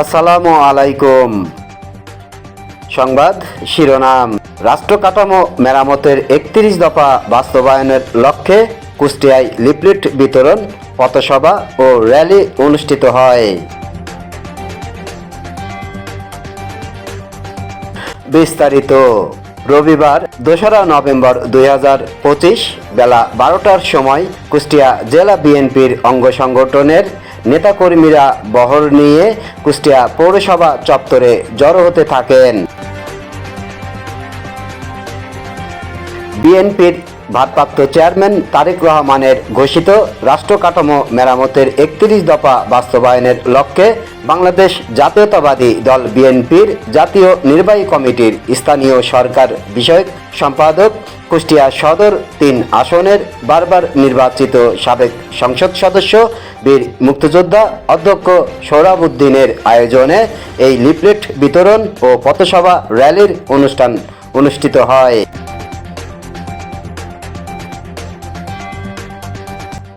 আসসালামু আলাইকুম। সংবাদ শিরোনাম। রাষ্ট্র কাঠামো মেরামতের ৩১ দফা বাস্তবায়নের লক্ষ্যে কুষ্টিয়ায় লিফলেট বিতরণ, পথসভা ও র্যালি অনুষ্ঠিত হয়। বিস্তারিত। রবিবার ২রা নভেম্বর ২০২৫ বেলা ১২টার সময় কুষ্টিয়া জেলা বিএনপির অঙ্গ সংগঠনের নেতাকর্মীরা বহর নিয়ে কুষ্টিয়া পৌরসভা চত্বরে জড়ো হতে থাকেন। বিএনপির ভারপ্রাপ্ত চেয়ারম্যান তারেক রহমানের ঘোষিত রাষ্ট্র কাঠামো মেরামতের ৩১ দফা বাস্তবায়নের লক্ষ্যে বাংলাদেশ জাতীয়তাবাদী দল বিএনপির জাতীয় নির্বাহী কমিটির স্থানীয় সরকার বিষয়ক সম্পাদক, কুষ্টিয়া সদর ৩ আসনের বারবার নির্বাচিত সাবেক সংসদ সদস্য বীর মুক্তিযোদ্ধা অধ্যক্ষ সোহরাব উদ্দিনের আয়োজনে এই লিফলেট বিতরণ ও পথসভা র্যালির অনুষ্ঠান অনুষ্ঠিত হয়।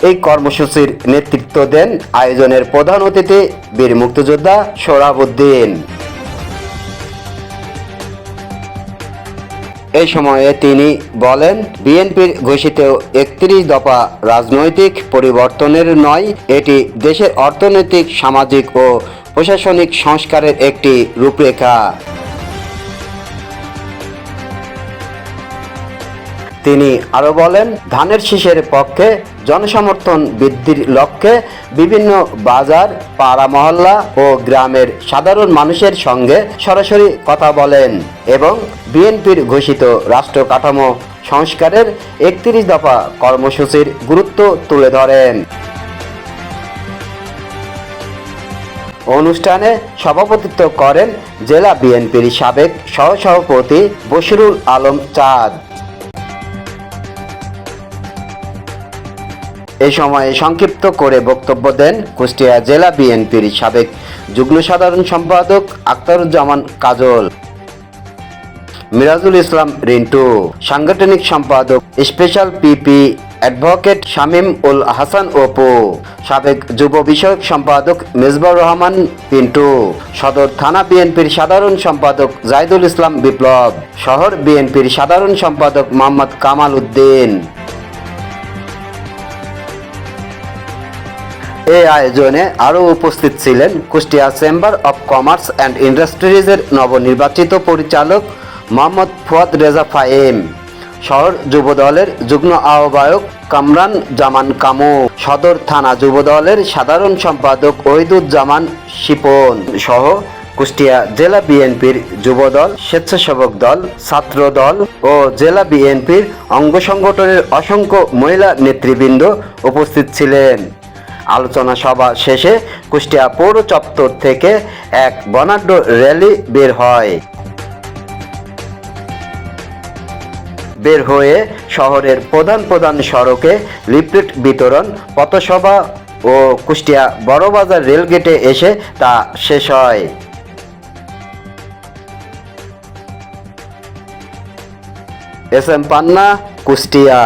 এই কর্মসূচির নেতৃত্ব দেন আয়োজনের প্রধান অতিথি বীর মুক্তিযোদ্ধা সোহরাব উদ্দিন। এই সময়ে তিনি বলেন, বিএনপির ঘোষিত ৩১ দফা রাজনৈতিক পরিবর্তনের নয়, এটি দেশের অর্থনৈতিক, সামাজিক ও প্রশাসনিক সংস্কারের একটি রূপরেখা। তিনি আরও বলেন, ধানের শীষের পক্ষে জনসমর্থন বৃদ্ধির লক্ষ্যে বিভিন্ন বাজার, পাড়া মহল্লা ও গ্রামের সাধারণ মানুষের সঙ্গে সরাসরি কথা বলেন এবং বিএনপির ঘোষিত রাষ্ট্র কাঠামো সংস্কারের ৩১ দফা কর্মসূচির গুরুত্ব তুলে ধরেন। অনুষ্ঠানে সভাপতিত্ব করেন জেলা বিএনপির সাবেক সহসভাপতি বশিরুল আলম চাঁদ। এই সময়ে সংক্ষিপ্ত করে বক্তব্য দেন কুষ্টিয়া জেলা বিএনপির সাবেক যুগ্ম সাধারণ সম্পাদক আখতারুজ্জামান কাজল, মিরাজুল ইসলাম রিন্টু, সাংগঠনিক সম্পাদক স্পেশাল পিপি অ্যাডভোকেট শামীম উল হাসান অপু, সাবেক যুব বিষয়ক সম্পাদক মেজবাউর রহমান পিন্টু, সদর থানা বিএনপির সাধারণ সম্পাদক জাহিদুল ইসলাম বিপ্লব, শহর বিএনপির সাধারণ সম্পাদক মোহাম্মদ কামাল উদ্দিন। এই আয়োজনে আরও উপস্থিত ছিলেন Kushtia chamber of commerce and ইন্ডাস্ট্রিজের নবনির্বাচিত পরিচালক মোহাম্মদ ফুয়াদ রেজা ফাহিম, শহর যুবদলের যুগ্ম আহ্বায়ক কামরান জামান কামু, সদর থানা যুবদলের সাধারণ সম্পাদক ওহিদুজ্জামান শিপন সহ কুষ্টিয়া জেলা বিএনপির যুবদল, স্বেচ্ছাসেবক দল, ছাত্র দল ও জেলা বিএনপির অঙ্গ সংগঠনের অসংখ্য মহিলা নেতৃবৃন্দ উপস্থিত ছিলেন। আলোচনা সভা শেষে কুষ্টিয়া পৌর চত্বর থেকে এক বর্ণাঢ্য র্যালি বের হয়ে শহরের প্রধান প্রধান সড়কে লিফলেট বিতরণ, পথসভা ও কুষ্টিয়া বড়বাজার রেলগেটে এসে তা শেষ হয়। এস এম পান্না, কুষ্টিয়া।